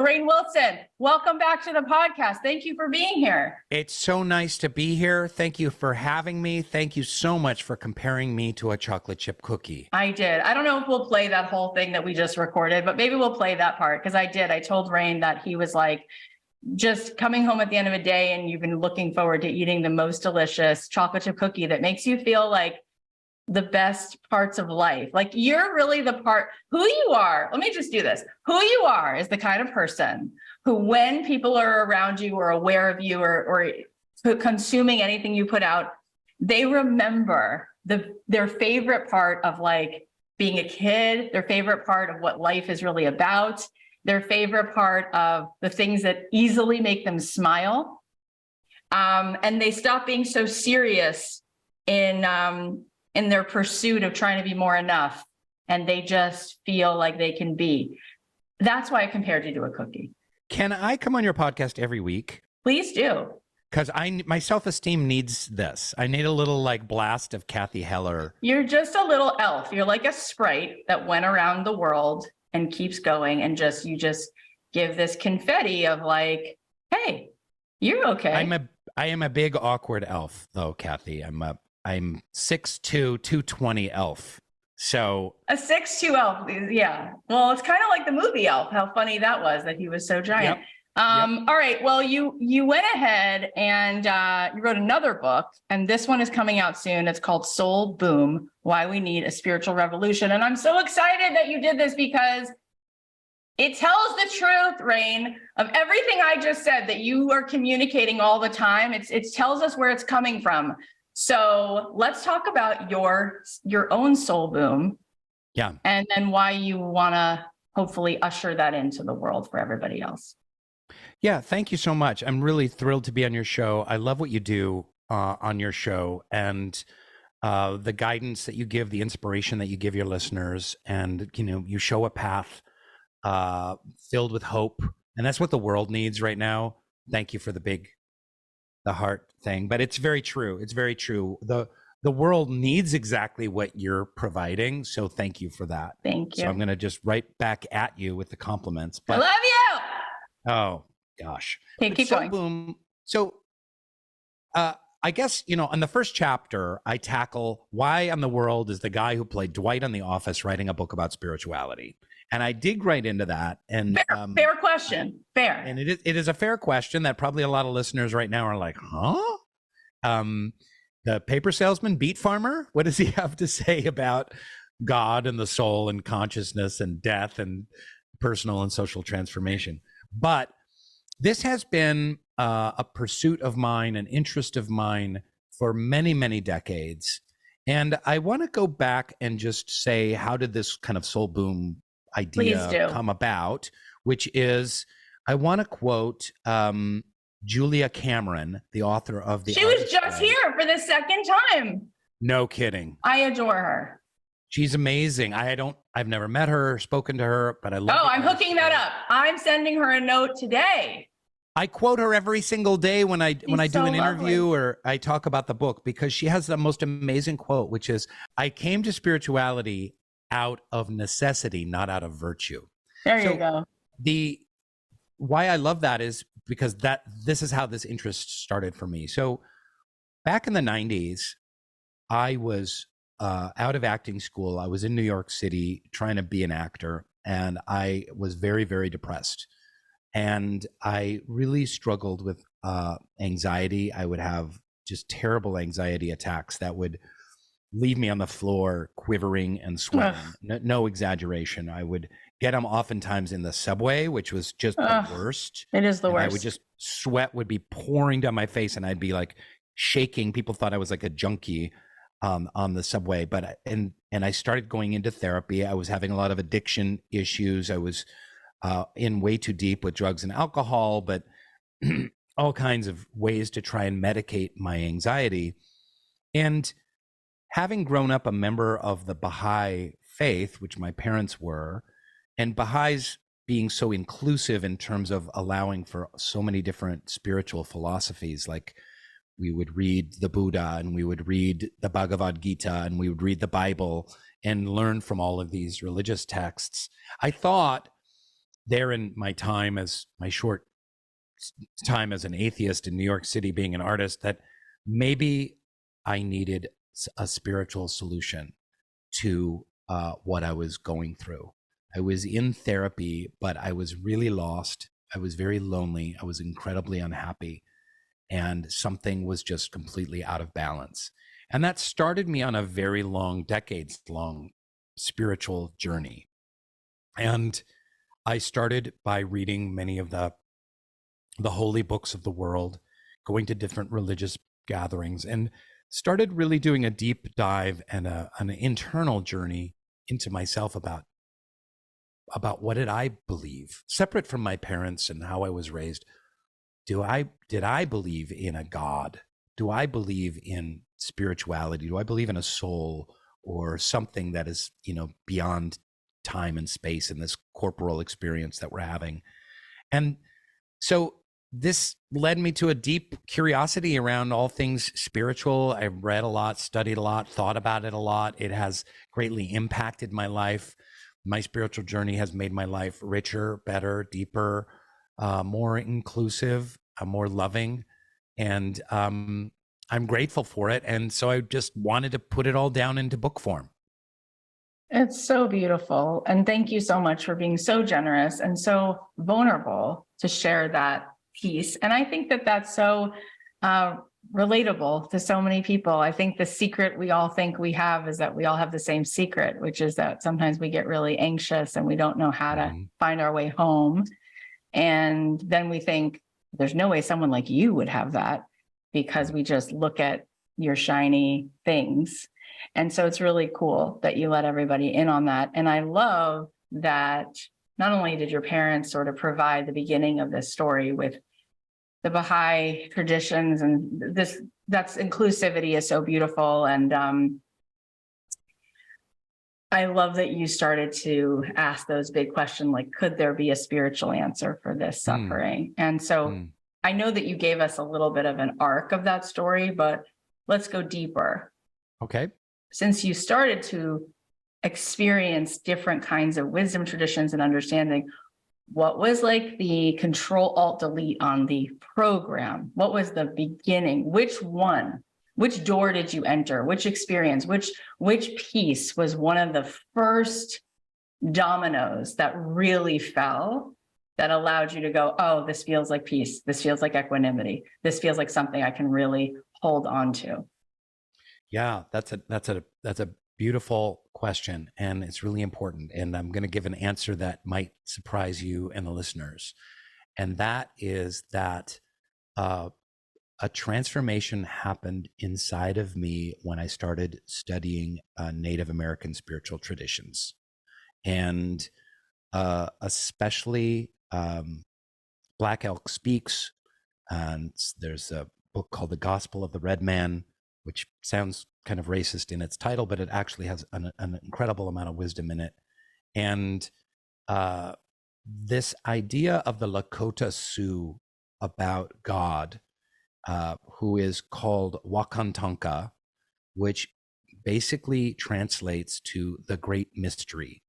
Rainn Wilson, welcome back to the podcast. Thank you for being here. It's so nice to be here. Thank you for having me. Thank you so much for comparing me to a chocolate chip cookie. I did. I don't know if we'll play that whole thing that we just recorded, but maybe we'll play that part because I did. I told Rainn that he was like just coming home at the end of a day and you've been looking forward to eating the most delicious chocolate chip cookie that makes you feel like the best parts of life. Like you're really the part, who you are. Let me just do this. Who you are is the kind of person who, when people are around you or aware of you or consuming anything you put out, they remember their favorite part of like being a kid, their favorite part of what life is really about, their favorite part of the things that easily make them smile. And they stop being so serious in their pursuit of trying to be more enough, and they just feel like they can be. That's why I compared you to a cookie. Can I come on your podcast every week? Please do. Because my self-esteem needs this. I need a little like blast of Cathy Heller. You're just a little elf. You're like a sprite that went around the world and keeps going, and you just give this confetti of like, hey, you're okay. I am a big awkward elf though, Cathy. I'm 6'2", 220 elf. So a 6'2" elf, yeah. Well, it's kind of like the movie Elf. How funny that was that he was so giant. Yep. All right. Well, you went ahead and you wrote another book, and this one is coming out soon. It's called Soul Boom: Why We Need a Spiritual Revolution. And I'm so excited that you did this because it tells the truth, Rainn, of everything I just said that you are communicating all the time. It tells us where it's coming from. So let's talk about your own soul boom. Yeah. And then why you want to hopefully usher that into the world for everybody else. Yeah. Thank you so much. I'm really thrilled to be on your show. I love what you do on your show, and the guidance that you give, the inspiration that you give your listeners, and, you show a path filled with hope. And that's what the world needs right now. Thank you for the heart thing, but it's very true. It's very true. The world needs exactly what you're providing. So thank you for that. Thank you. So I'm going to just right back at you with the compliments. But, I love you. Oh gosh. Okay, keep going. Boom. So I guess, on the first chapter, I tackle why on the world is the guy who played Dwight on The Office writing a book about spirituality. And I dig right into that. And fair question. Fair. And it is a fair question that probably a lot of listeners right now are like, huh? The paper salesman, beet farmer, what does he have to say about God and the soul and consciousness and death and personal and social transformation? But this has been a pursuit of mine, an interest of mine for many, many decades. And I want to go back and just say, how did this kind of soul boom idea come about, which is, I want to quote Julia Cameron, the author of the. She was just here for the second time. No kidding. I adore her. She's amazing. I've never met her, spoken to her, but I love. Oh, I'm hooking that up. I'm sending her a note today. I quote her every single day when I do an interview or I talk about the book, because she has the most amazing quote, which is, "I came to spirituality out of necessity, not out of virtue." There you go. Why I love that is because this is how this interest started for me. So back in the 90s, I was out of acting school. I was in New York City trying to be an actor, and I was very, very depressed. And I really struggled with anxiety. I would have just terrible anxiety attacks that would leave me on the floor quivering and sweating. No exaggeration. I would get them oftentimes in the subway, which was just the worst. It is the worst. I would just, sweat would be pouring down my face and I'd be like shaking. People thought I was like a junkie on the subway. But I started going into therapy. I was having a lot of addiction issues. I was in way too deep with drugs and alcohol, but all kinds of ways to try and medicate my anxiety. And having grown up a member of the Baha'i faith, which my parents were, and Baha'is being so inclusive in terms of allowing for so many different spiritual philosophies, like we would read the Buddha and we would read the Bhagavad Gita and we would read the Bible and learn from all of these religious texts. I thought there in my time, as my short time as an atheist in New York City, being an artist, that maybe I needed a spiritual solution to what I was going through. I was in therapy, but I was really lost. I was very lonely. I was incredibly unhappy, and something was just completely out of balance. And that started me on a very long, decades-long spiritual journey. And I started by reading many of the holy books of the world, going to different religious gatherings, and started really doing a deep dive and an internal journey into myself about what did I believe, separate from my parents and how I was raised. Did I believe in a God? Do I believe in spirituality? Do I believe in a soul or something that is, beyond time and space and this corporal experience that we're having? And so this led me to a deep curiosity around all things spiritual. I read a lot, studied a lot, thought about it a lot. It has greatly impacted my life. My spiritual journey has made my life richer, better, deeper, more inclusive, more loving. And I'm grateful for it. And so I just wanted to put it all down into book form. It's so beautiful. And thank you so much for being so generous and so vulnerable to share that piece. And I think that that's so relatable to so many people. I think the secret we all think we have is that we all have the same secret, which is that sometimes we get really anxious and we don't know how to find our way home. And then we think there's no way someone like you would have that, because we just look at your shiny things. And so it's really cool that you let everybody in on that. And I love that not only did your parents sort of provide the beginning of this story with the Baha'i traditions, and that's inclusivity is so beautiful. And I love that you started to ask those big questions, like, could there be a spiritual answer for this suffering? And so I know that you gave us a little bit of an arc of that story, but let's go deeper. Okay. Since you started to experience different kinds of wisdom traditions and understanding, what was like the Control-Alt-Delete on the program? What was the beginning? Which door did you enter? Which experience, which piece was one of the first dominoes that really fell, that allowed you to go, oh, this feels like peace. This feels like equanimity. This feels like something I can really hold on to. Yeah, that's a beautiful question, and it's really important. And I'm going to give an answer that might surprise you and the listeners. And that is that a transformation happened inside of me when I started studying Native American spiritual traditions, and especially Black Elk Speaks. And there's a book called The Gospel of the Red Man, which sounds kind of racist in its title, but it actually has an incredible amount of wisdom in it. And this idea of the Lakota Sioux about God, who is called Wakantanka, which basically translates to the great mystery,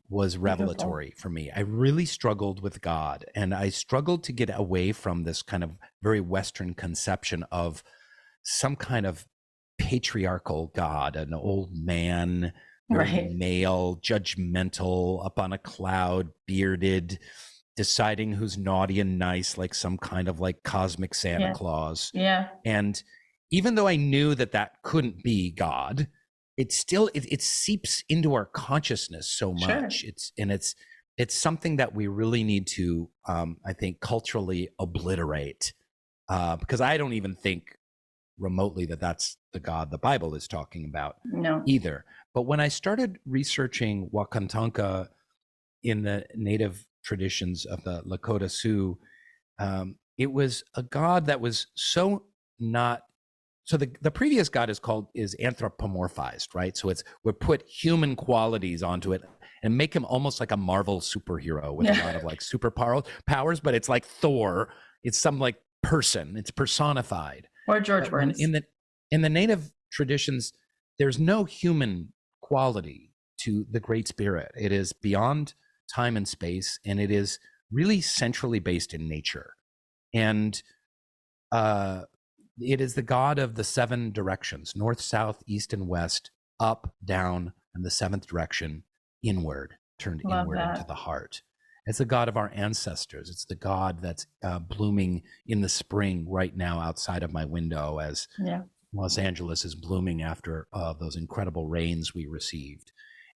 was revelatory for me. I really struggled with God, and I struggled to get away from this kind of very Western conception of some kind of patriarchal God, an old man, very male, judgmental, up on a cloud, bearded, deciding who's naughty and nice, like some kind of like cosmic Santa Claus. Yeah. And even though I knew that that couldn't be God, it still, it seeps into our consciousness so much. It's something that we really need to, I think, culturally obliterate, because I don't even think remotely that that's the God the Bible is talking about either. But when I started researching Wakantanka in the native traditions of the Lakota Sioux, it was a God that was so not. So the previous God is anthropomorphized, right? So we put human qualities onto it and make him almost like a Marvel superhero with a lot of like powers, but it's like Thor. It's some like person. It's personified. Or George Burns. In the native traditions, there's no human quality to the Great Spirit. It is beyond time and space, and it is really centrally based in nature. And it is the God of the 7 directions: north, south, east, and west, up, down, and the 7th direction, inward, turned Love inward that. into the heart. It's the God of our ancestors. It's the God that's blooming in the spring right now outside of my window, as Los Angeles is blooming after those incredible rains we received.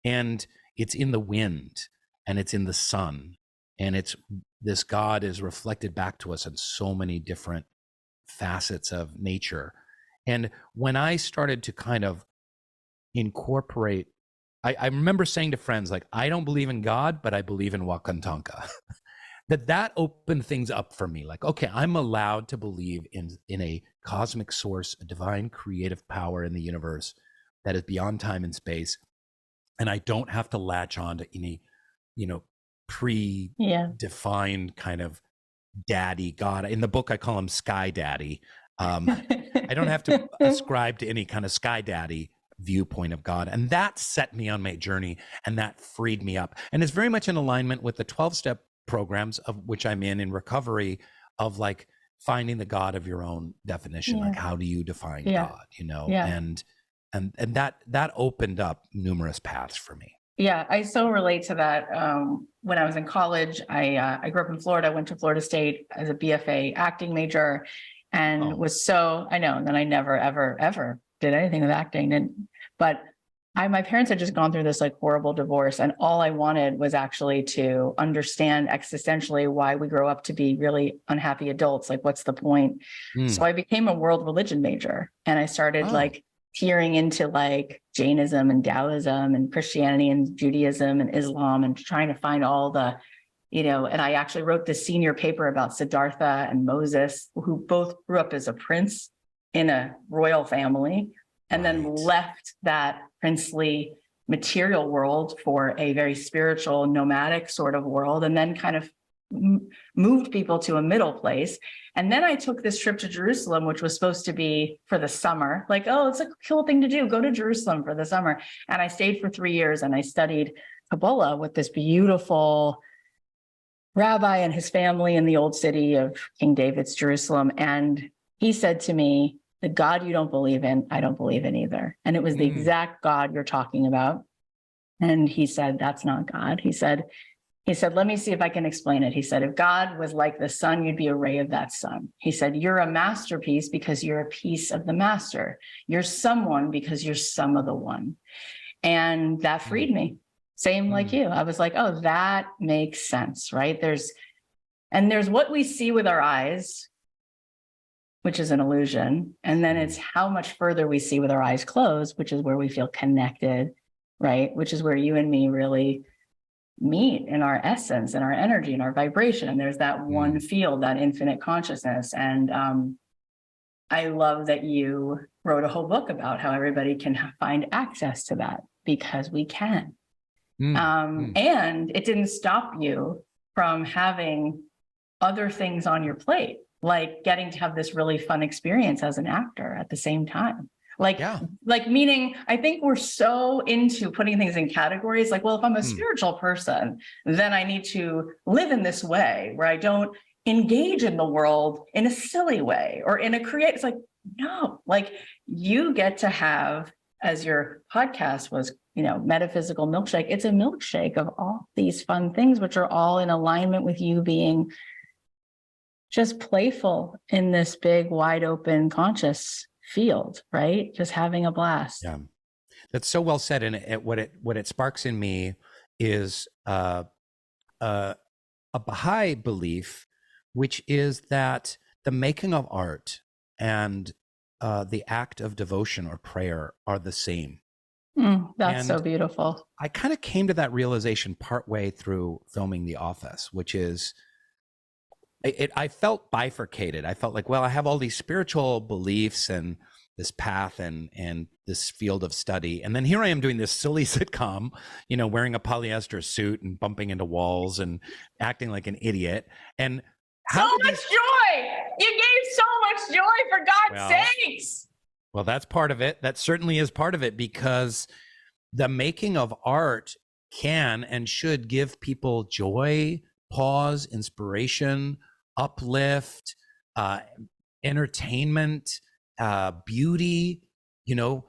And it's in the wind, and it's in the sun, and it's this God is reflected back to us in so many different facets of nature. And when I started to kind of incorporate, I remember saying to friends, like, I don't believe in God, but I believe in Wakantanka. that opened things up for me. Like, okay, I'm allowed to believe in a cosmic source, a divine creative power in the universe that is beyond time and space. And I don't have to latch on to any, predefined kind of daddy God. In the book, I call him Sky Daddy. I don't have to ascribe to any kind of Sky Daddy viewpoint of God. And that set me on my journey, and that freed me up. And it's very much in alignment with the 12-step programs of which I'm in recovery, of like finding the God of your own definition. Like, how do you define God, and that opened up numerous paths for me. Yeah, I so relate to that. When I was in college, I grew up in Florida. I went to Florida State as a BFA acting major, and I know. And then I never, ever, ever did anything with acting. But my parents had just gone through this like horrible divorce, and all I wanted was actually to understand existentially why we grow up to be really unhappy adults. Like, what's the point? So I became a world religion major, and I started like peering into like Jainism and Taoism and Christianity and Judaism and Islam, and trying to find all the, and I actually wrote this senior paper about Siddhartha and Moses, who both grew up as a prince in a royal family, and then left that princely material world for a very spiritual, nomadic sort of world, and then kind of moved people to a middle place. And then I took this trip to Jerusalem, which was supposed to be for the summer. Like, oh, it's a cool thing to do. Go to Jerusalem for the summer. And I stayed for 3 years, and I studied Kabbalah with this beautiful rabbi and his family in the old city of King David's Jerusalem. And he said to me, the God you don't believe in, I don't believe in either. And it was the exact God you're talking about. And he said, that's not God. He said, let me see if I can explain it. He said, if God was like the sun, you'd be a ray of that sun. He said, you're a masterpiece because you're a piece of the master. You're someone because you're some of the one. And that freed me. Same like you. I was like, oh, that makes sense, right? There's what we see with our eyes, which is an illusion. And then it's how much further we see with our eyes closed, which is where we feel connected, right? Which is where you and me really meet in our essence and our energy and our vibration. And there's that one field, that infinite consciousness. And I love that you wrote a whole book about how everybody can find access to that, because we can. And it didn't stop you from having other things on your plate, like getting to have this really fun experience as an actor at the same time. Like meaning, I think we're so into putting things in categories. Like, well, if I'm a spiritual person, then I need to live in this way where I don't engage in the world in a silly way or in a it's like, no, like you get to have, as your podcast was, Metaphysical Milkshake, it's a milkshake of all these fun things, which are all in alignment with you being just playful in this big, wide open, conscious field, right? Just having a blast. Yeah, that's so well said. And what it sparks in me is a Baha'i belief, which is that the making of art and the act of devotion or prayer are the same. That's so beautiful. I kind of came to that realization partway through filming The Office, which is, I felt bifurcated. I felt like, well, I have all these spiritual beliefs and this path and this field of study. And then here I am doing this silly sitcom, wearing a polyester suit and bumping into walls and acting like an idiot. And so much joy. You gave so much joy, for God's sakes. Well, that's part of it. That certainly is part of it, because the making of art can and should give people joy, pause, inspiration, uplift, entertainment, beauty, you know,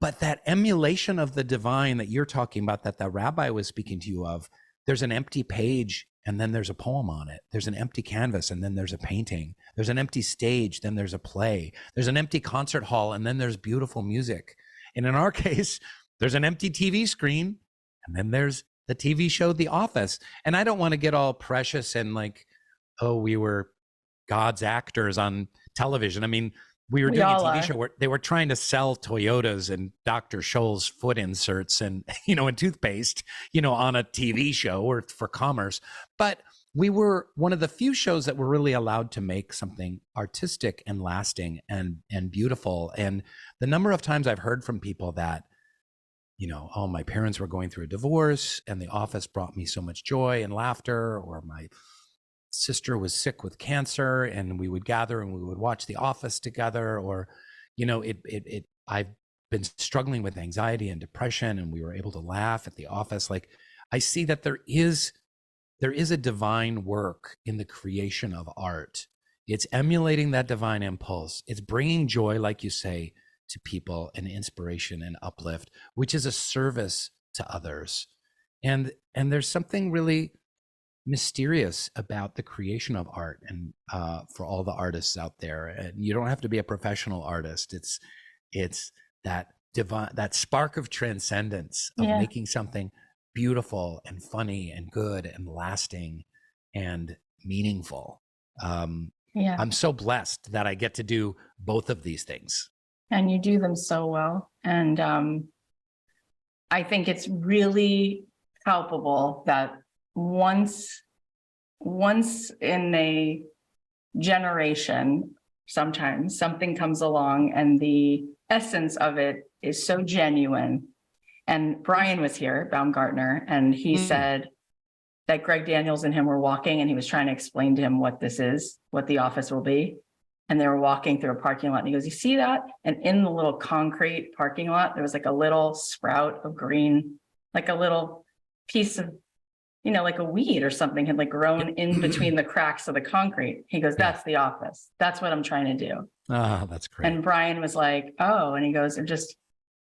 but that emulation of the divine that you're talking about, that the rabbi was speaking to you of, there's an empty page and then there's a poem on it. There's an empty canvas and then there's a painting. There's an empty stage, then there's a play. There's an empty concert hall and then there's beautiful music. And in our case, there's an empty TV screen and then there's the TV show The Office. And I don't want to get all precious and like, oh, we were God's actors on television. I mean, we were doing a TV show where they were trying to sell Toyotas and Dr. Scholl's foot inserts and, you know, and toothpaste, you know, on a TV show or for commerce. But we were one of the few shows that were really allowed to make something artistic and lasting and beautiful. And the number of times I've heard from people that, you know, oh, my parents were going through a divorce and The Office brought me so much joy and laughter, or my sister was sick with cancer and we would gather and we would watch The Office together, or, you know, I've been struggling with anxiety and depression and we were able to laugh at The Office. Like, I see that there is a divine work in the creation of art. It's emulating that divine impulse. It's bringing joy, like you say, to people, and inspiration and uplift, which is a service to others. And there's something really mysterious about the creation of art, and for all the artists out there. And you don't have to be a professional artist. It's that divine, that spark of transcendence of making something beautiful and funny and good and lasting and meaningful. I'm so blessed that I get to do both of these things. And you do them so well. And I think it's really palpable that once in a generation, sometimes something comes along and the essence of it is so genuine. And Brian was here, Baumgartner, and he said that Greg Daniels and him were walking and he was trying to explain to him what this is, what The Office will be. And they were walking through a parking lot and he goes, you see that? And in the little concrete parking lot, there was like a little sprout of green, like a little piece of, you know, like a weed or something had like grown in between the cracks of the concrete. He goes, that's The Office. That's what I'm trying to do. Oh, that's great. And Brian was like, oh, and he goes, I'm just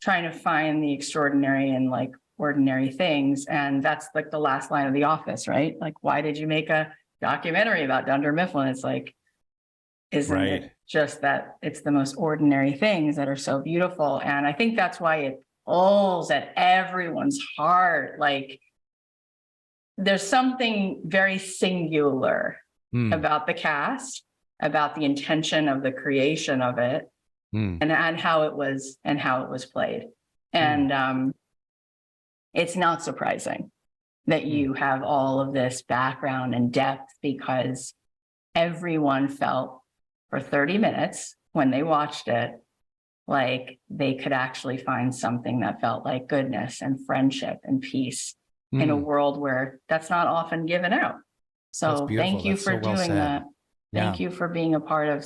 trying to find the extraordinary and like ordinary things. And that's like the last line of The Office, right? Like, why did you make a documentary about Dunder Mifflin? It's like, isn't it just that it's the most ordinary things that are so beautiful? And I think that's why it pulls at everyone's heart. Like, there's something very singular about the cast, about the intention of the creation of it, and how it was played. And it's not surprising that you have all of this background and depth, because everyone felt for 30 minutes when they watched it, like they could actually find something that felt like goodness and friendship and peace in a world where that's not often given out. So thank you for doing that. Thank you for being a part of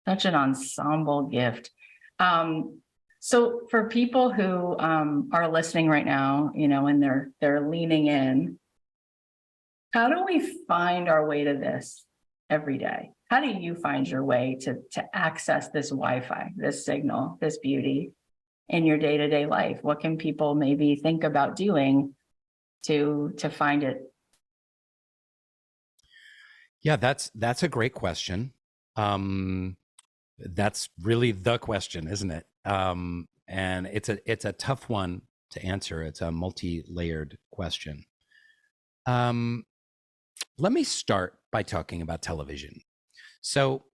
such an ensemble gift. So for people who are listening right now, you know, and they're leaning in, how do we find our way to this every day? How do you find your way to access this Wi-Fi, this signal, this beauty in your day-to-day life? What can people maybe think about doing to find it? Yeah, that's a great question. That's really the question, isn't it? And it's a tough one to answer. It's a multi-layered question. Let me start by talking about television. So,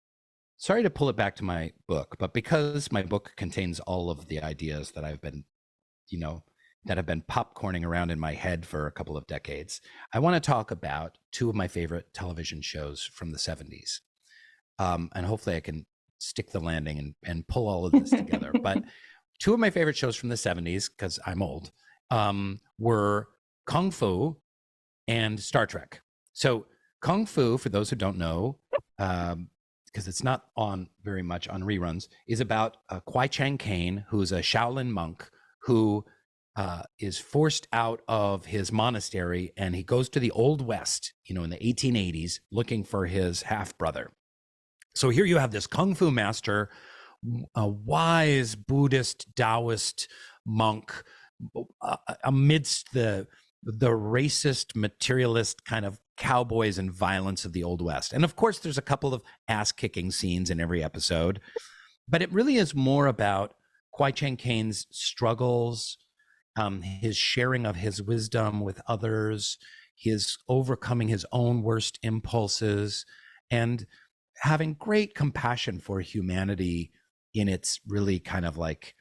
sorry to pull it back to my book, but because my book contains all of the ideas that I've been, you know, that have been popcorning around in my head for a couple of decades, I want to talk about two of my favorite television shows from the 70s. And hopefully I can stick the landing and pull all of this together. But two of my favorite shows from the 70s, because I'm old, were Kung Fu and Star Trek. So Kung Fu, for those who don't know, because it's not on very much on reruns, is about Kwai Chang Caine, who's a Shaolin monk who is forced out of his monastery, and he goes to the Old West, in the 1880s, looking for his half brother. So here you have this kung fu master, a wise Buddhist Taoist monk, amidst the racist, materialist kind of cowboys and violence of the Old West. And of course, there's a couple of ass-kicking scenes in every episode, but it really is more about Kwai Chang Cain's struggles, his sharing of his wisdom with others, his overcoming his own worst impulses, and having great compassion for humanity in its really kind of like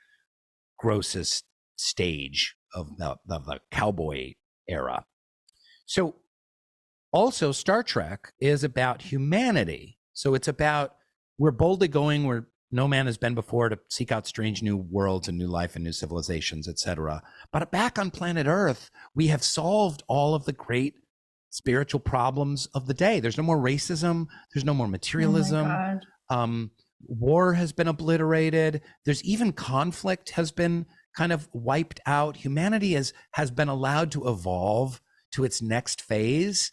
grossest stage of the cowboy era. So also Star Trek is about humanity. So it's about, we're boldly going where no man has been before to seek out strange new worlds and new life and new civilizations, etc. But back on planet Earth, we have solved all of the great spiritual problems of the day. There's no more racism. There's no more materialism. War has been obliterated. There's even conflict has been kind of wiped out. Humanity has been allowed to evolve to its next phase.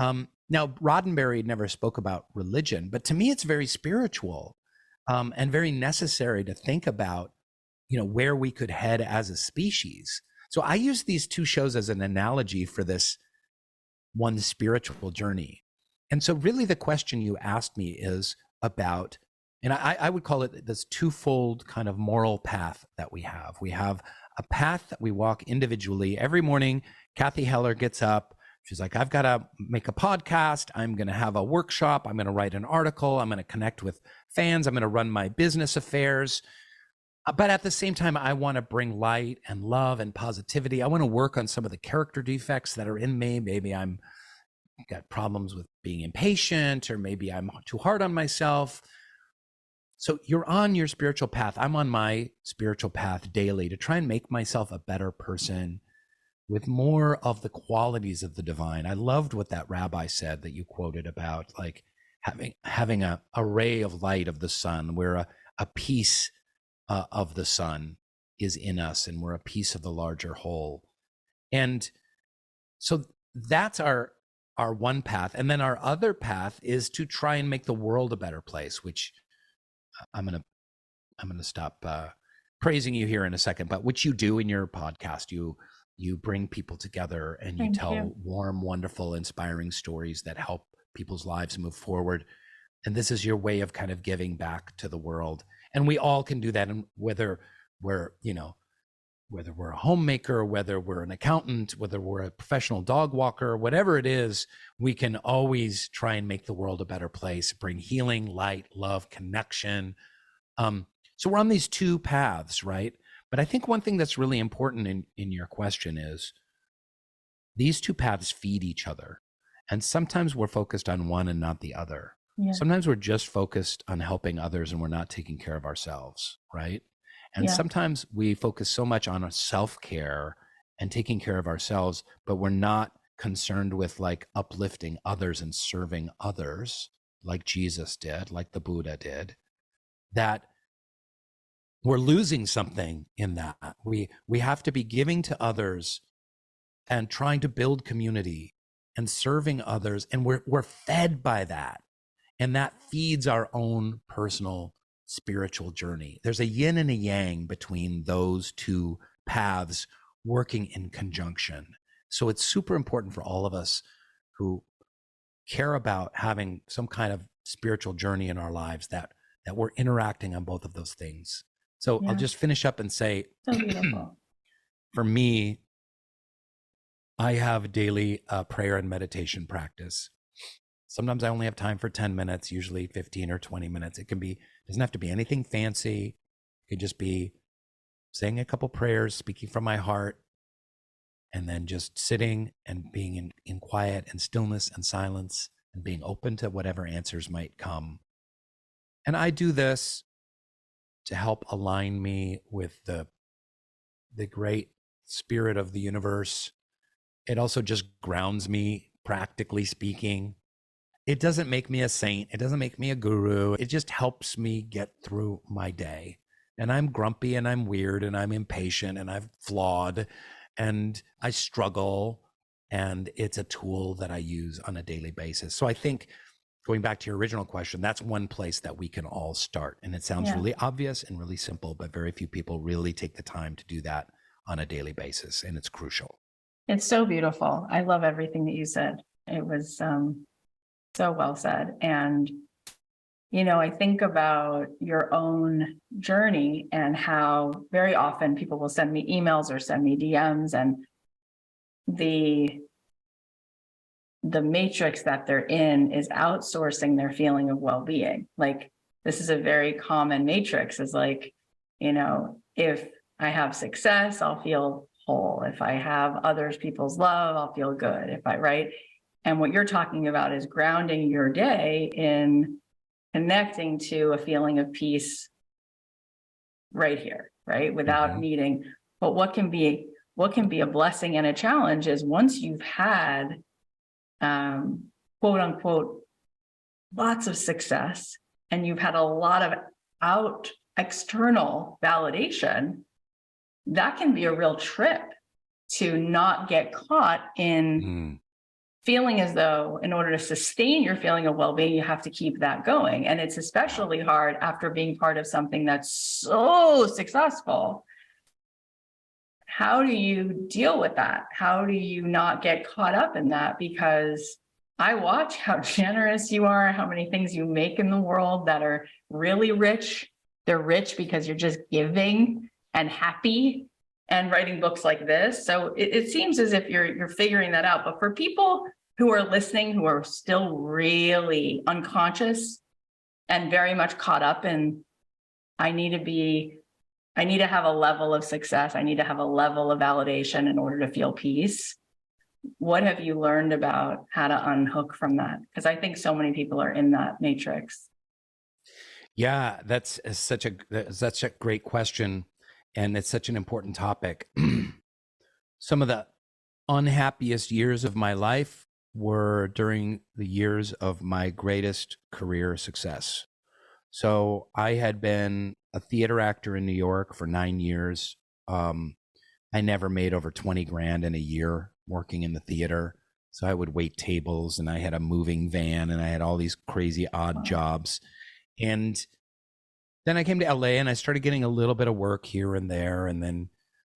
Now, Roddenberry never spoke about religion, but to me, it's very spiritual. And very necessary to think about, where we could head as a species. So I use these two shows as an analogy for this one spiritual journey. And so really the question you asked me is about, and I would call it this twofold kind of moral path that we have. We have a path that we walk individually. Every morning, Cathy Heller gets up. She's like, I've got to make a podcast. I'm going to have a workshop. I'm going to write an article. I'm going to connect with fans. I'm going to run my business affairs. But at the same time, I want to bring light and love and positivity. I want to work on some of the character defects that are in me. Maybe I'm got problems with being impatient, or maybe I'm too hard on myself. So you're on your spiritual path. I'm on my spiritual path daily to try and make myself a better person with more of the qualities of the divine. I loved what that rabbi said that you quoted about, like having a ray of light of the sun, where a piece of the sun is in us, and we're a piece of the larger whole. And so that's our one path. And then our other path is to try and make the world a better place, which I'm gonna stop praising you here in a second, but which you do in your podcast. You bring people together and you tell warm, wonderful, inspiring stories that help people's lives move forward. And this is your way of kind of giving back to the world. And we all can do that. And whether we're a homemaker, whether we're an accountant, whether we're a professional dog walker, whatever it is, we can always try and make the world a better place, bring healing, light, love, connection. So we're on these two paths, right? But I think one thing that's really important in your question is these two paths feed each other. And sometimes we're focused on one and not the other. Yeah. Sometimes we're just focused on helping others and we're not taking care of ourselves, right? And sometimes we focus so much on self-care and taking care of ourselves, but we're not concerned with like uplifting others and serving others like Jesus did, like the Buddha did, that we're losing something in that. We have to be giving to others and trying to build community and serving others. And we're fed by that. And that feeds our own personal spiritual journey. There's a yin and a yang between those two paths working in conjunction. So it's super important for all of us who care about having some kind of spiritual journey in our lives that we're interacting on both of those things. So I'll just finish up and say, so beautiful. For me, I have daily prayer and meditation practice. Sometimes I only have time for 10 minutes, usually 15 or 20 minutes. Doesn't have to be anything fancy. It could just be saying a couple prayers, speaking from my heart, and then just sitting and being in quiet and stillness and silence and being open to whatever answers might come. And I do this to help align me with the great spirit of the universe. It also just grounds me, practically speaking. It doesn't make me a saint. It doesn't make me a guru. It just helps me get through my day. and I'm grumpy and I'm weird and I'm impatient and I'm flawed and I struggle, and it's a tool that I use on a daily basis. So I think, going back to your original question, that's one place that we can all start. And it sounds Yeah. really obvious and really simple, but very few people really take the time to do that on a daily basis. And it's crucial. It's so beautiful. I love everything that you said. It was so well said. And, I think about your own journey and how very often people will send me emails or send me DMs, and the matrix that they're in is outsourcing their feeling of well-being. Like, this is a very common matrix, is like, if I have success, I'll feel whole. If I have others, people's love, I'll feel good. If I, right? And what you're talking about is grounding your day in connecting to a feeling of peace right here, right? Without needing, but what can be a blessing and a challenge is, once you've had quote unquote lots of success and you've had a lot of external validation, that can be a real trip to not get caught in feeling as though, in order to sustain your feeling of well-being, you have to keep that going. And it's especially hard after being part of something that's so successful. How do you deal with that? How do you not get caught up in that? Because I watch how generous you are, how many things you make in the world that are really rich. They're rich because you're just giving and happy and writing books like this. So it seems as if you're figuring that out. But for people who are listening, who are still really unconscious and very much caught up in, I need to have a level of success, I need to have a level of validation in order to feel peace. What have you learned about how to unhook from that? Because I think so many people are in that matrix. Yeah, that's such a great question. And it's such an important topic. Some of the unhappiest years of my life were during the years of my greatest career success. So I had been a theater actor in New York for 9 years. I never made over 20 grand in a year working in the theater. So I would wait tables, and I had a moving van, and I had all these crazy odd jobs. And then I came to LA and I started getting a little bit of work here and there. And then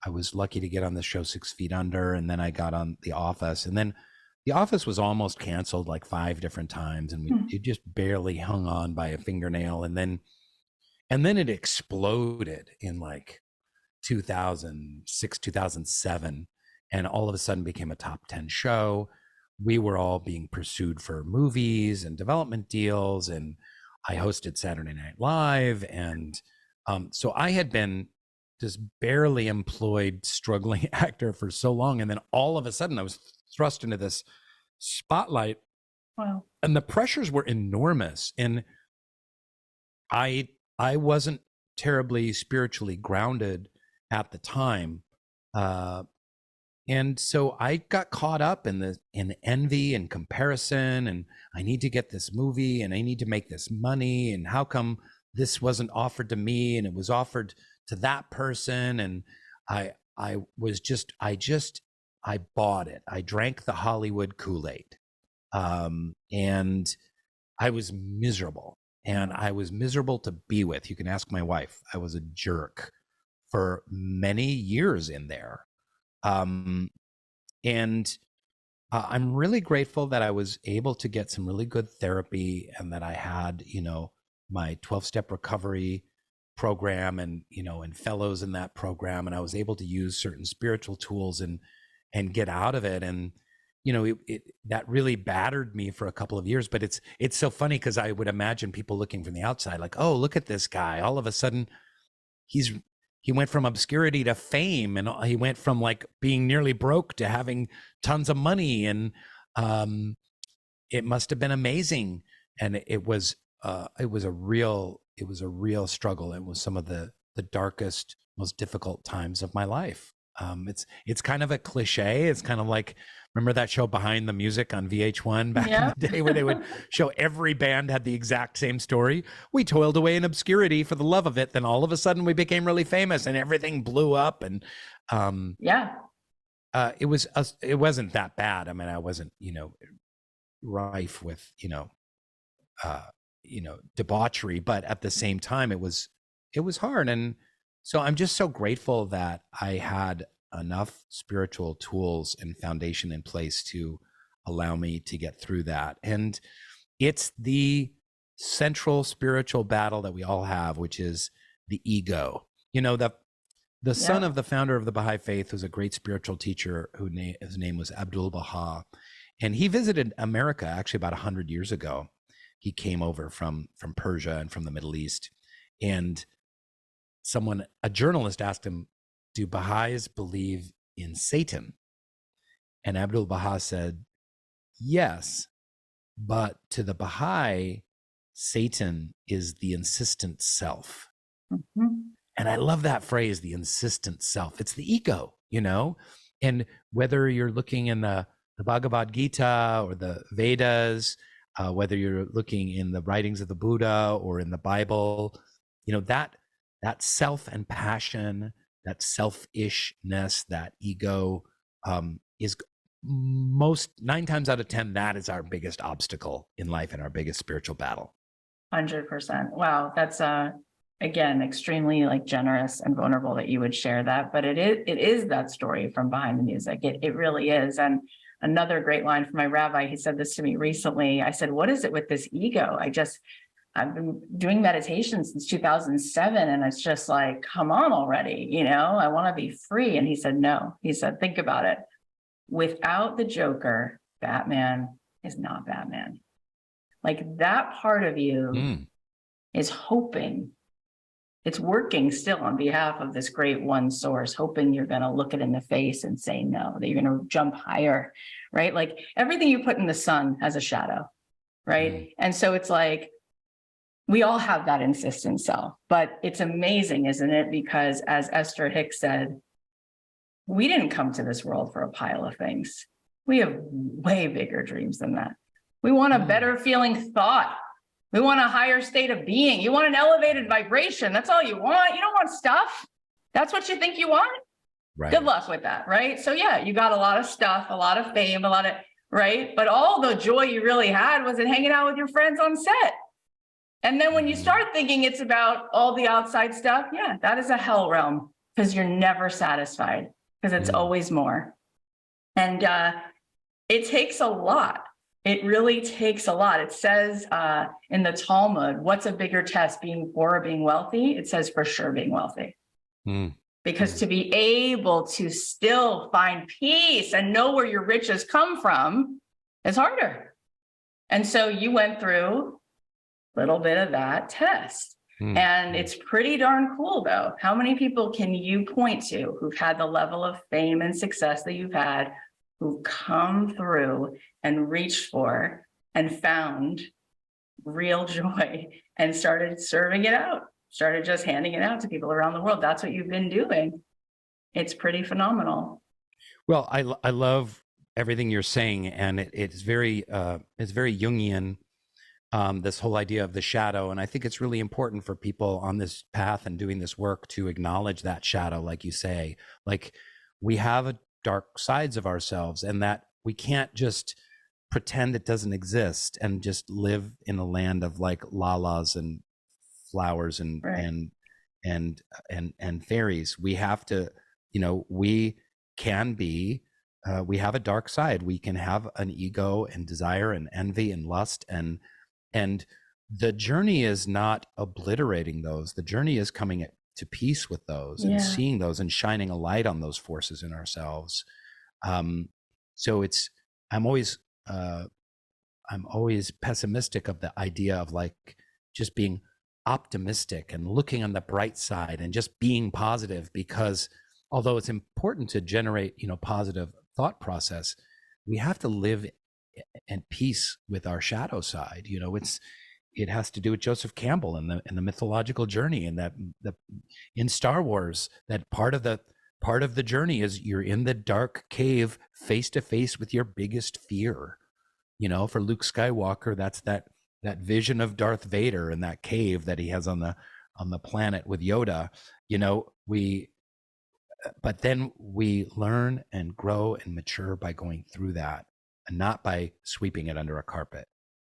I was lucky to get on the show 6 Feet Under. And then I got on The Office. And then The Office was almost canceled like 5 different times. And it just barely hung on by a fingernail. And then it exploded in like 2006, 2007. And all of a sudden became a top 10 show. We were all being pursued for movies and development deals. And I hosted Saturday Night Live. And so I had been this barely employed, struggling actor for so long. And then all of a sudden I was thrust into this spotlight. Wow. And the pressures were enormous. And I wasn't terribly spiritually grounded at the time. And so I got caught up in envy and comparison, and I need to get this movie and I need to make this money. And how come this wasn't offered to me and it was offered to that person? And I bought it. I drank the Hollywood Kool-Aid. And I was miserable, and I was miserable to be with. You can ask my wife. I was a jerk for many years in there. And I'm really grateful that I was able to get some really good therapy, and that I had, my 12-step recovery program and fellows in that program. And I was able to use certain spiritual tools and get out of it. And, that really battered me for a couple of years. But it's so funny, because I would imagine people looking from the outside, like, oh, look at this guy. All of a sudden he went from obscurity to fame, and he went from like being nearly broke to having tons of money. And it must have been amazing. And it was a real struggle. It was some of the darkest, most difficult times of my life. It's kind of a cliche. It's kind of like, Remember that show Behind the Music on VH1 back Yeah. in the day, where they would show every band had the exact same story? We toiled away in obscurity for the love of it. Then all of a sudden we became really famous and everything blew up. And Yeah. it wasn't that bad. I mean, I wasn't, rife with, debauchery, but at the same time, it was hard. And so I'm just so grateful that I had enough spiritual tools and foundation in place to allow me to get through that. And it's the central spiritual battle that we all have, which is the ego. The son of the founder of the Baha'i Faith was a great spiritual teacher his name was Abdul Baha. And he visited America actually about 100 years ago. He came over from Persia and from the Middle East. And a journalist asked him, do Baha'is believe in Satan? And Abdul Baha said, yes, but to the Baha'i, Satan is the insistent self. Mm-hmm. And I love that phrase, the insistent self. It's the ego, and whether you're looking in the Bhagavad Gita or the Vedas, whether you're looking in the writings of the Buddha or in the Bible, that self and passion, that selfishness, that ego is 9 times out of 10, that is our biggest obstacle in life and our biggest spiritual battle. 100%. Wow. That's again, extremely generous and vulnerable that you would share that, but it is that story from Behind the Music. It really is. And another great line from my rabbi, he said this to me recently. I said, what is it with this ego? I've been doing meditation since 2007. And it's just like, come on already. I want to be free. And he said, no, he said, think about it. Without the Joker, Batman is not Batman. That part of you is hoping. It's working still on behalf of this great one source, hoping you're going to look it in the face and say no, that you're going to jump higher, right? Everything you put in the sun has a shadow, right? And so it's we all have that insistent self, but it's amazing, isn't it? Because as Esther Hicks said, we didn't come to this world for a pile of things. We have way bigger dreams than that. We want a better feeling thought. We want a higher state of being. You want an elevated vibration. That's all you want. You don't want stuff. That's what you think you want. Right. Good luck with that, right? So yeah, you got a lot of stuff, a lot of fame, right? But all the joy you really had was in hanging out with your friends on set. And then when you start thinking it's about all the outside stuff, yeah, that is a hell realm because you're never satisfied because it's always more. And it takes a lot. It really takes a lot. It says in the Talmud, what's a bigger test, being poor or being wealthy? It says for sure being wealthy. Because to be able to still find peace and know where your riches come from is harder. And so you went through a little bit of that test. And it's pretty darn cool, though. How many people can you point to who've had the level of fame and success that you've had, who've come through and reached for and found real joy and started serving it out, started just handing it out to people around the world? That's what you've been doing. It's pretty phenomenal. Well, I love everything you're saying, and it's very Jungian, this whole idea of the shadow. And I think it's really important for people on this path and doing this work to acknowledge that shadow, like you say. We have dark sides of ourselves, and that we can't just pretend it doesn't exist and just live in a land of lalas and flowers and right. and fairies. We have to, we can be we have a dark side. We can have an ego and desire and envy and lust, and the journey is not obliterating those. The journey is coming to peace with those and seeing those and shining a light on those forces in ourselves. So I'm always pessimistic of the idea of just being optimistic and looking on the bright side and just being positive, because although it's important to generate, positive thought process, we have to live in peace with our shadow side. It has to do with Joseph Campbell and the mythological journey, and that in Star Wars, that part of the part of the journey is you're in the dark cave face to face with your biggest fear. You know, for Luke Skywalker, that's that vision of Darth Vader in that cave that he has on the planet with Yoda. You know, but then we learn and grow and mature by going through that, and not by sweeping it under a carpet.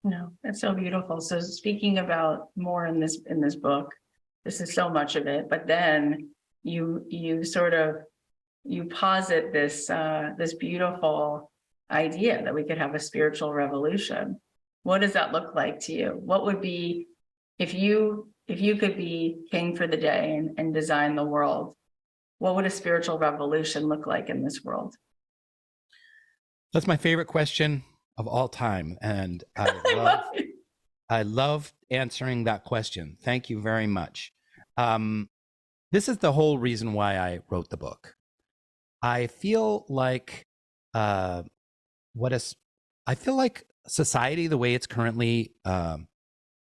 No, it's so beautiful. So speaking about more in this book, this is so much of it, but then you sort of, you posit this this beautiful idea that we could have a spiritual revolution. What does that look like to you? What would be, if you could be king for the day and design the world, what would a spiritual revolution look like in this world? That's my favorite question of all time, and I love answering that question. Thank you very much. This is the whole reason why I wrote the book. I feel like I feel like society, the way it's currently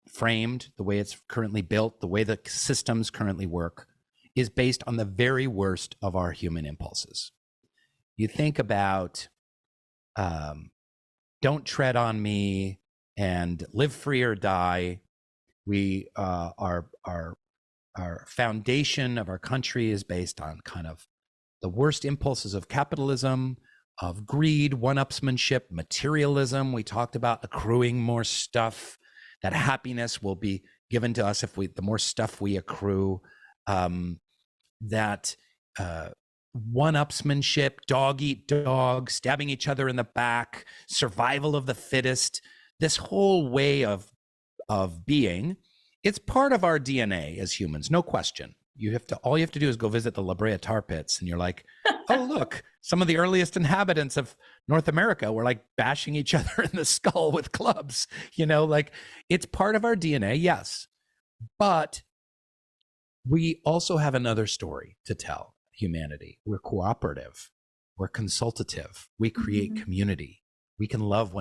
framed, the way it's currently built, the way the systems currently work, is based on the very worst of our human impulses. You think about don't tread on me and live free or die. We our foundation of our country is based on kind of the worst impulses of capitalism, of greed, one-upsmanship, materialism. We talked about accruing more stuff, that happiness will be given to us if the more stuff we accrue, that one-upsmanship, dog eat dog, stabbing each other in the back, survival of the fittest, this whole way of being, it's part of our DNA as humans, no question. All you have to do is go visit the La Brea tar pits, and you're like, oh, look, some of the earliest inhabitants of North America were like bashing each other in the skull with clubs. You know, like, it's part of our DNA, yes. But we also have another story to tell, humanity. We're cooperative. We're consultative. We create community. We can love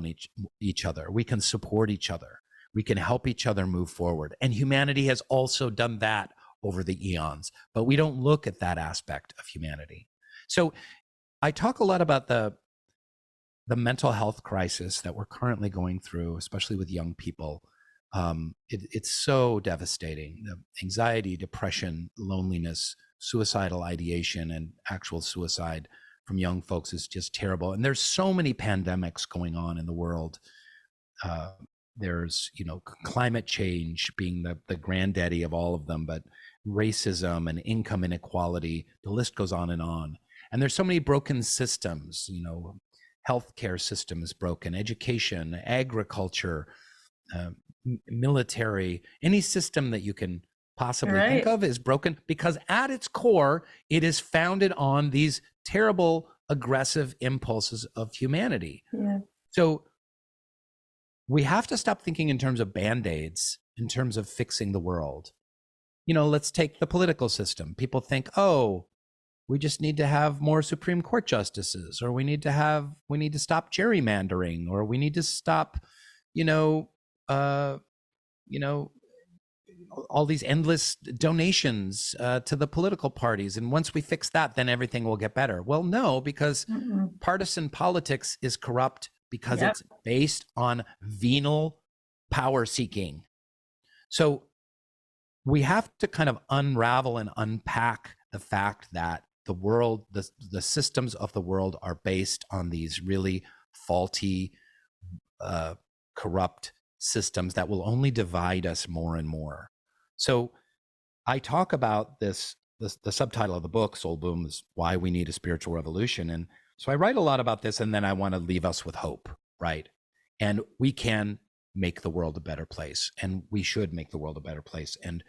each other. We can support each other. We can help each other move forward. And humanity has also done that over the eons, but we don't look at that aspect of humanity. So I talk a lot about the mental health crisis that we're currently going through, especially with young people. It's so devastating. The anxiety, depression, loneliness, suicidal ideation, and actual suicide from young folks is just terrible. And there's so many pandemics going on in the world. There's, climate change being the granddaddy of all of them, but racism and income inequality, the list goes on. And there's so many broken systems, healthcare system is broken, education, agriculture, military, any system that you can possibly think of is broken, because at its core, it is founded on these terrible, aggressive impulses of humanity. Yeah. So we have to stop thinking in terms of Band-Aids, in terms of fixing the world. Let's take the political system. People think, oh, we just need to have more Supreme Court justices, or we need to stop gerrymandering, or we need to stop, all these endless donations to the political parties. And once we fix that, then everything will get better. Well, no, because partisan politics is corrupt because it's based on venal power seeking. So we have to kind of unravel and unpack the fact that the world, the systems of the world are based on these really faulty, corrupt systems that will only divide us more and more. So I talk about this, the subtitle of the book, Soul Boom, is Why We Need a Spiritual Revolution. And so I write a lot about this, and then I want to leave us with hope, right? And we can make the world a better place, and we should make the world a better place. And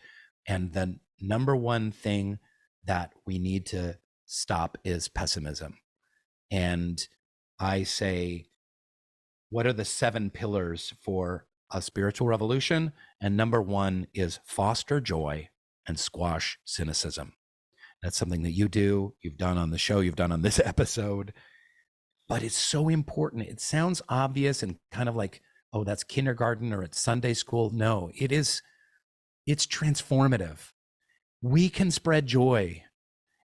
the number one thing that we need to stop is pessimism. And I say, what are the 7 pillars for a spiritual revolution? And number 1 is foster joy and squash cynicism. That's something that you've done on the show, you've done on this episode, but it's so important. It sounds obvious and kind of like, oh, that's kindergarten or it's Sunday school. No, it's transformative. We can spread joy,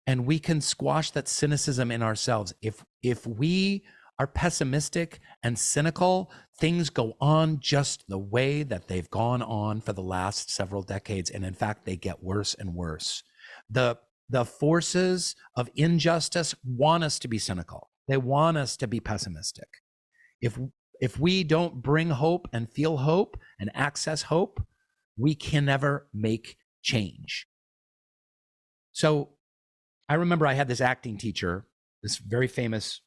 and we can squash that cynicism in ourselves. If we are pessimistic and cynical, things go on just the way that they've gone on for the last several decades. And in fact, they get worse and worse. The forces of injustice want us to be cynical. They want us to be pessimistic. If we don't bring hope and feel hope and access hope, we can never make change. So I remember I had this acting teacher, this very famous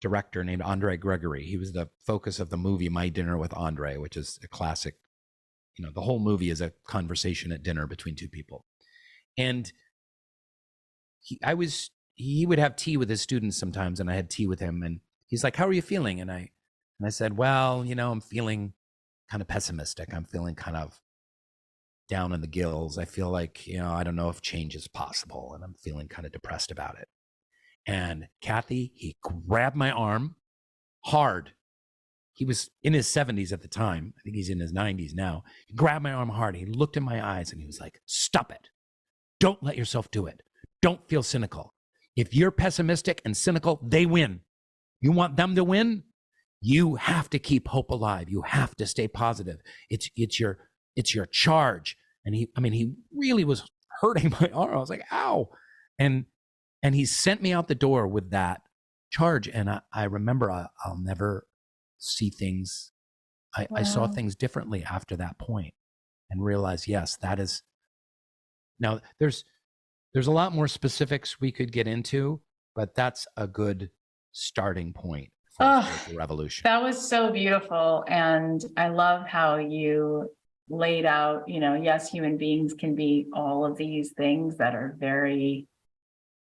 director named Andre Gregory. He was the focus of the movie My Dinner with Andre, which is a classic. You know, the whole movie is a conversation at dinner between two people. And he would have tea with his students sometimes, and I had tea with him, and he's like, "How are you feeling?" And I said, "Well, you know, I'm feeling kind of pessimistic. I'm feeling kind of down in the gills. I feel like, you know, I don't know if change is possible, and I'm feeling kind of depressed about it." And Cathy, he grabbed my arm hard. He was in his 70s at the time. I think he's in his 90s now. He grabbed my arm hard. He looked in my eyes and he was like, "Stop it. Don't let yourself do it. Don't feel cynical. If you're pessimistic and cynical, they win. You want them to win? You have to keep hope alive. You have to stay positive. It's your charge." And he really was hurting my arm. I was like, "Ow." And he sent me out the door with that charge. And I remember I'll never see things. I saw things differently after that point and realized, yes, that is. Now there's a lot more specifics we could get into, but that's a good starting point for the revolution. That was so beautiful. And I love how you laid out, you know, yes, human beings can be all of these things that are very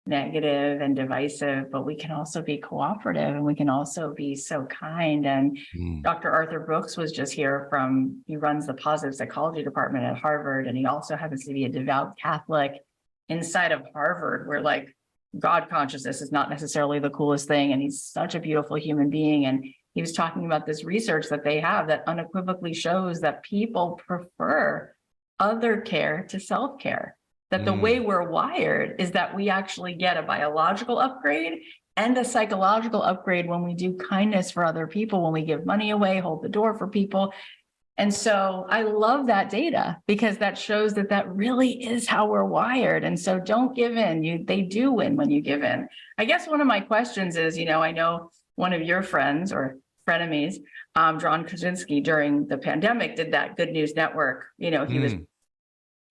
negative and divisive, but we can also be cooperative, and we can also be so kind. And Dr. Arthur Brooks was just here he runs the positive psychology department at Harvard, and he also happens to be a devout Catholic. Inside of Harvard, where like God consciousness is not necessarily the coolest thing, and he's such a beautiful human being. And he was talking about this research that they have that unequivocally shows that people prefer other care to self-care. That the way we're wired is that we actually get a biological upgrade and a psychological upgrade when we do kindness for other people, when we give money away, hold the door for people. And so I love that data, because that shows that really is how we're wired. And so don't give in. They do win when you give in. I guess one of my questions is, you know, I know one of your friends or frenemies, John Krasinski, during the pandemic did that Good News Network. You know, he was.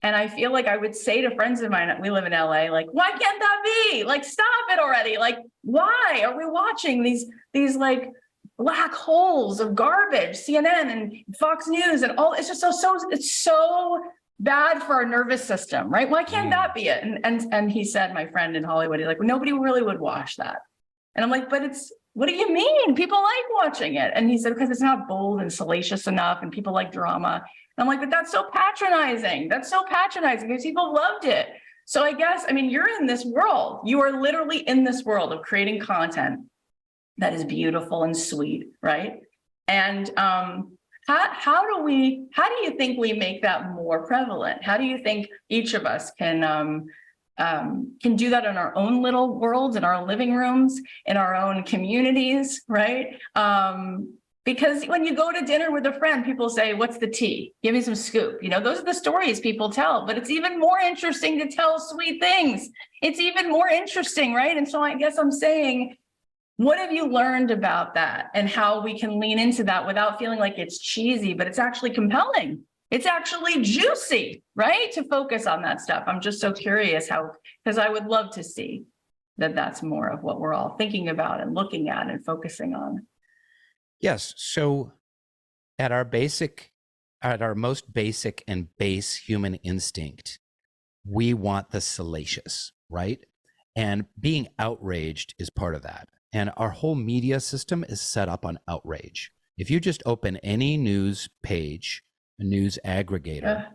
And I feel like I would say to friends of mine, we live in LA, like, why can't that be? Like, stop it already. Like, why are we watching these like black holes of garbage, CNN and Fox News and all? It's just it's so bad for our nervous system, right? Why can't that be it? And he said, my friend in Hollywood, he's like, well, nobody really would watch that. And I'm like, but what do you mean? People like watching it. And he said, because it's not bold and salacious enough, and people like drama. I'm like, but that's so patronizing. That's so patronizing because people loved it. So I guess, I mean, you're in this world. You are literally in this world of creating content that is beautiful and sweet, right? And how do you think we make that more prevalent? How do you think each of us can do that in our own little worlds, in our living rooms, in our own communities, right? Because when you go to dinner with a friend, people say, what's the tea? Give me some scoop. You know, those are the stories people tell, but it's even more interesting to tell sweet things. It's even more interesting, right? And so I guess I'm saying, what have you learned about that and how we can lean into that without feeling like it's cheesy, but it's actually compelling? It's actually juicy, right? To focus on that stuff. I'm just so curious because I would love to see that that's more of what we're all thinking about and looking at and focusing on. Yes. So at our most basic and base human instinct, we want the salacious, right? And being outraged is part of that. And our whole media system is set up on outrage. If you just open any news page, a news aggregator,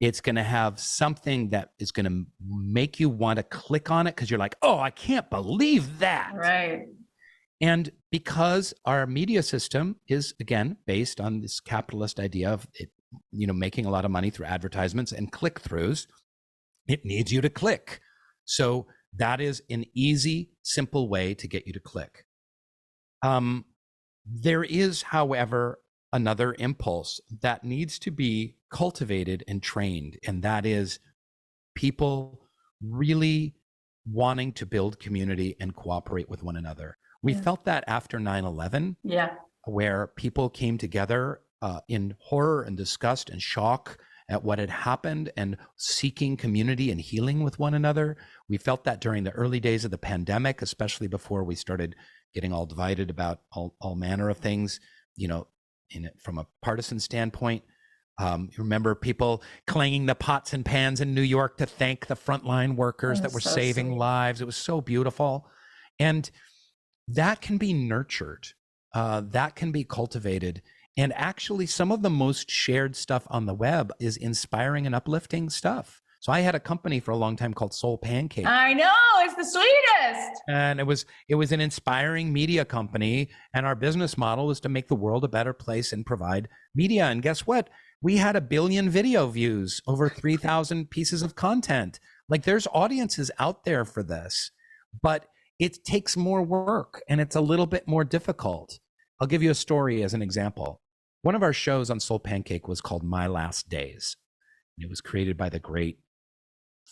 it's going to have something that is going to make you want to click on it because you're like, oh, I can't believe that. Right. And because our media system is, again, based on this capitalist idea of it, you know, making a lot of money through advertisements and click-throughs, it needs you to click. So That is an easy, simple way to get you to click. There is, however, another impulse that needs to be cultivated and trained, and that is people really wanting to build community and cooperate with one another. We felt that after 9/11, where people came together in horror and disgust and shock at what had happened and seeking community and healing with one another. We felt that during the early days of the pandemic, especially before we started getting all divided about all manner of things, you know, from a partisan standpoint. Remember people clanging the pots and pans in New York to thank the frontline workers that were so saving lives. It was so beautiful. And that can be nurtured. That can be cultivated. And actually, some of the most shared stuff on the web is inspiring and uplifting stuff. So I had a company for a long time called SoulPancake. I know, it's the sweetest. And it was an inspiring media company. And our business model was to make the world a better place and provide media. And guess what? We had 1 billion video views, over 3,000 pieces of content. Like, there's audiences out there for this, but it takes more work and it's a little bit more difficult. I'll give you a story as an example. One of our shows on SoulPancake was called My Last Days. It was created by the great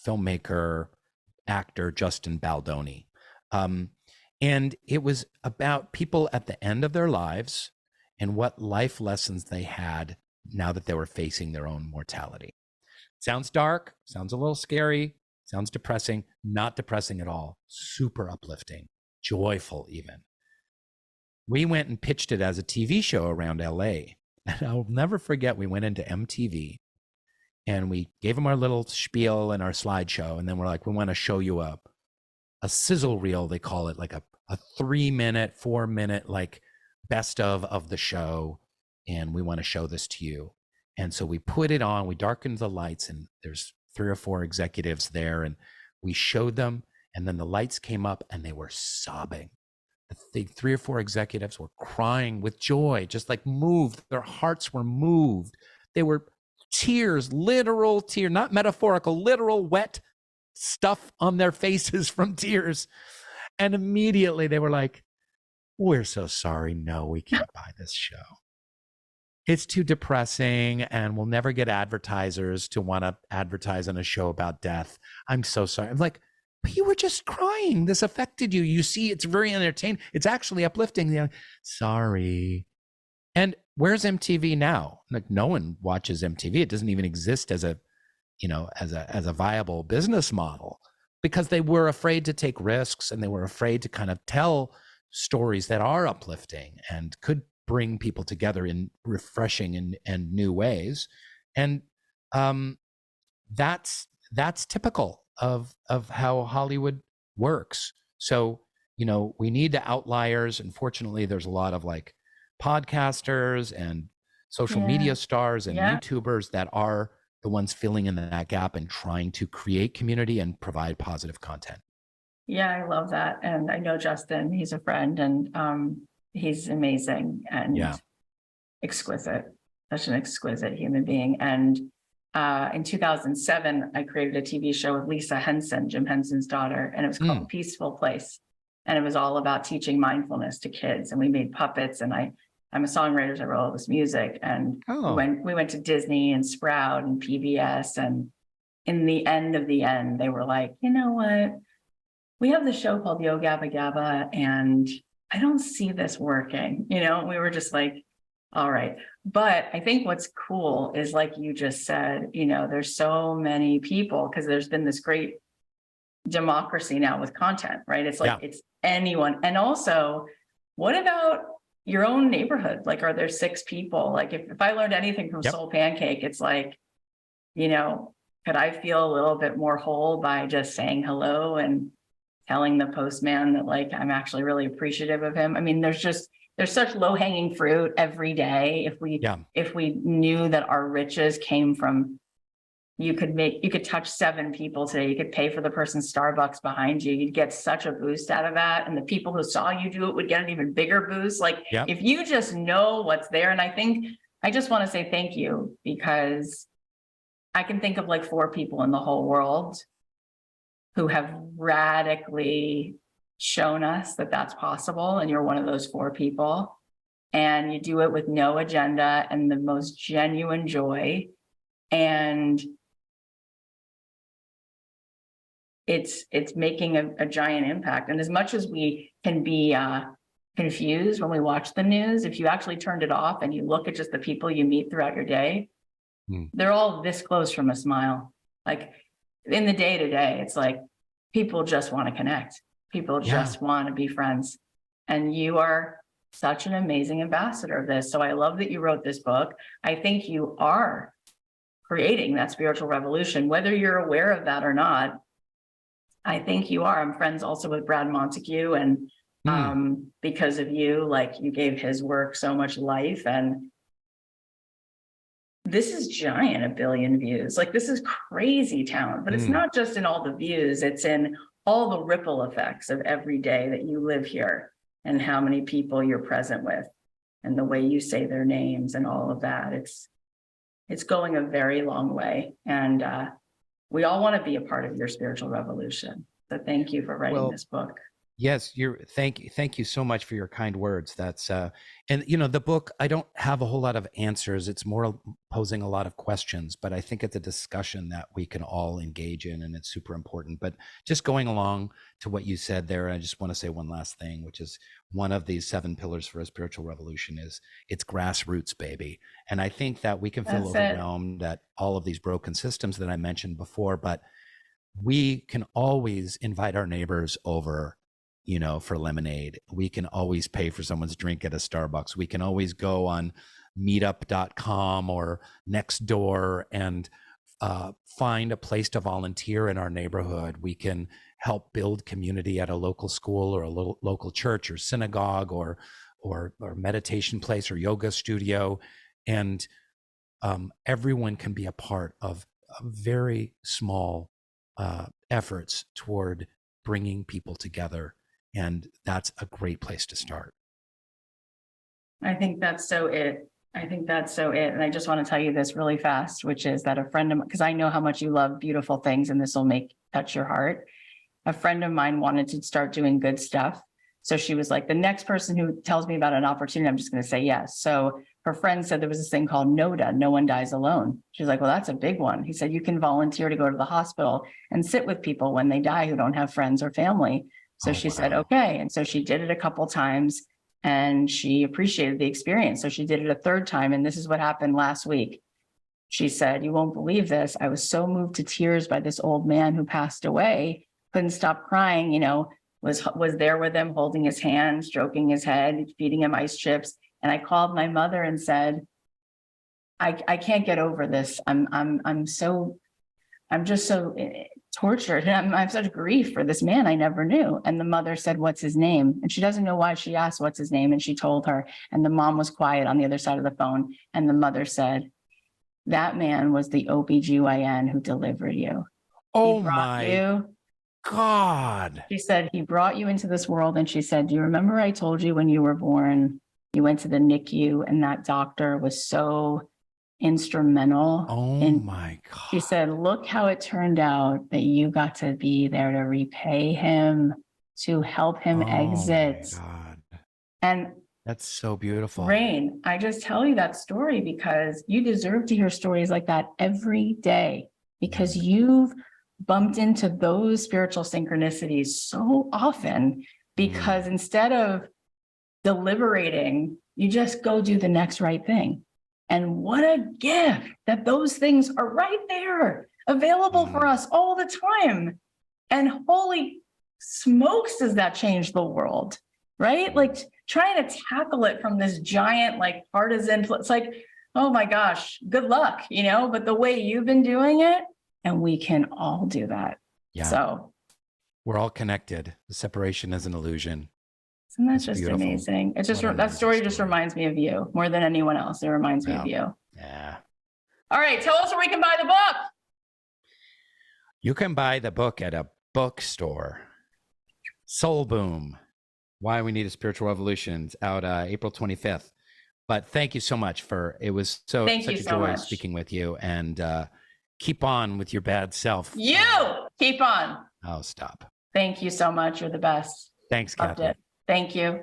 filmmaker, actor, Justin Baldoni. And it was about people at the end of their lives and what life lessons they had now that they were facing their own mortality. Sounds dark, sounds a little scary, sounds depressing. Not depressing at all. Super uplifting, joyful even. We went and pitched it as a TV show around LA. And I'll never forget, we went into MTV and we gave them our little spiel and our slideshow. And then we're like, we want to show you a sizzle reel, they call it, like a 3-minute, 4-minute, like best of the show. And we want to show this to you. And so we put it on, we darkened the lights, and there's 3 or 4 executives there. And we showed them, and then the lights came up and they were sobbing. The 3 or 4 executives were crying with joy, just like moved. Their hearts were moved. They were tears, literal tears, not metaphorical, literal wet stuff on their faces from tears. And immediately they were like, we're so sorry. No, we can't buy this show. It's too depressing and we'll never get advertisers to want to advertise on a show about death. I'm so sorry. I'm like, but you were just crying. This affected you. You see, it's very entertaining. It's actually uplifting. They're like, sorry. And where's MTV now? Like, no one watches MTV. It doesn't even exist as a, you know, as a viable business model, because they were afraid to take risks and they were afraid to kind of tell stories that are uplifting and could bring people together in refreshing and new ways. And that's typical of how Hollywood works. So, you know, we need the outliers. Unfortunately, there's a lot of like podcasters and social media stars and YouTubers that are the ones filling in that gap and trying to create community and provide positive content. Yeah, I love that. And I know Justin, he's a friend, and he's amazing and exquisite, such an exquisite human being. And in 2007, I created a TV show with Lisa Henson, Jim Henson's daughter, and it was called Peaceful Place. And it was all about teaching mindfulness to kids. And we made puppets, and I'm a songwriter, so I wrote all this music. And we went to Disney and Sprout and PBS. And in the end of the end, they were like, you know what? We have the show called Yo Gabba Gabba, and I don't see this working. You know, we were just like, all right. But I think what's cool is, like you just said, you know, there's so many people, because there's been this great democracy now with content, right? It's like, it's anyone. And also, what about your own neighborhood? Like, are there 6 people? Like, if I learned anything from SoulPancake, it's like, you know, could I feel a little bit more whole by just saying hello and telling the postman that, like, I'm actually really appreciative of him? I mean, there's such low-hanging fruit every day. If we knew that our riches came from, you could touch 7 people today, you could pay for the person's Starbucks behind you, you'd get such a boost out of that. And the people who saw you do it would get an even bigger boost. Like, if you just know what's there. And I think I just want to say thank you, because I can think of like 4 people in the whole world who have radically shown us that that's possible. And you're one of those 4 people. And you do it with no agenda and the most genuine joy. And it's making a giant impact. And as much as we can be confused when we watch the news, if you actually turned it off and you look at just the people you meet throughout your day, they're all this close from a smile. Like in the day to day, it's like people just want to connect. People just want to be friends. And you are such an amazing ambassador of this. So I love that you wrote this book. I think you are creating that spiritual revolution, whether you're aware of that or not. I think you are. I'm friends also with Brad Montague, and because of you, like you gave his work so much life, and this is giant, 1 billion views. Like this is crazy talent, but it's not just in all the views, it's in all the ripple effects of every day that you live here and how many people you're present with and the way you say their names and all of that. It's going a very long way. And we all want to be a part of your spiritual revolution. So thank you for writing this book. Yes, thank you so much for your kind words. That's and you know, the book, I don't have a whole lot of answers. It's more posing a lot of questions, but I think it's a discussion that we can all engage in, and it's super important. But just going along to what you said there, I just want to say one last thing, which is one of these 7 pillars for a spiritual revolution is it's grassroots, baby. And I think that we can feel overwhelmed at all of these broken systems that I mentioned before, but we can always invite our neighbors over, you know, for lemonade. We can always pay for someone's drink at a Starbucks. We can always go on meetup.com or Nextdoor and find a place to volunteer in our neighborhood. We can help build community at a local school or a local church or synagogue or meditation place or yoga studio. And everyone can be a part of very small efforts toward bringing people together. And that's a great place to start. I think that's so it. And I just want to tell you this really fast, which is that a friend of mine, because I know how much you love beautiful things and this will touch your heart. A friend of mine wanted to start doing good stuff. So she was like, the next person who tells me about an opportunity, I'm just going to say yes. So her friend said there was this thing called NODA, No One Dies Alone. She's like, well, that's a big one. He said, you can volunteer to go to the hospital and sit with people when they die who don't have friends or family. So she said, okay. And so she did it a couple times and she appreciated the experience. So she did it a 3rd time. And this is what happened last week. She said, you won't believe this. I was so moved to tears by this old man who passed away. Couldn't stop crying, you know, was there with him, holding his hand, stroking his head, feeding him ice chips. And I called my mother and said, I can't get over this. I'm just so tortured. And I have such grief for this man I never knew. And the mother said, what's his name? And she doesn't know why she asked, what's his name? And she told her, and the mom was quiet on the other side of the phone. And the mother said, that man was the OBGYN who delivered you. Oh my God. She said, he brought you into this world. And she said, do you remember I told you when you were born, you went to the NICU and that doctor was so instrumental. Oh my God. She said, look how it turned out that you got to be there to repay him, to help him exit. My God. And that's so beautiful. Rainn, I just tell you that story because you deserve to hear stories like that every day, because you've bumped into those spiritual synchronicities so often, because instead of deliberating, you just go do the next right thing. And what a gift that those things are right there, available for us all the time. And holy smokes, does that change the world, right? Like trying to tackle it from this giant, like partisan, it's like, oh my gosh, good luck, you know, but the way you've been doing it, and we can all do that. Yeah. So we're all connected. The separation is an illusion. Isn't that just beautiful. Amazing? It's just, that story just reminds me of you more than anyone else. It reminds me of you. Yeah. All right. Tell us where we can buy the book. You can buy the book at a bookstore. Soul Boom, Why We Need a Spiritual Revolution, out April 25th. But thank you so much it was such a joy speaking with you, and keep on with your bad self. You keep on. Oh, stop. Thank you so much. You're the best. Thanks, Loved Cathy. it. Thank you.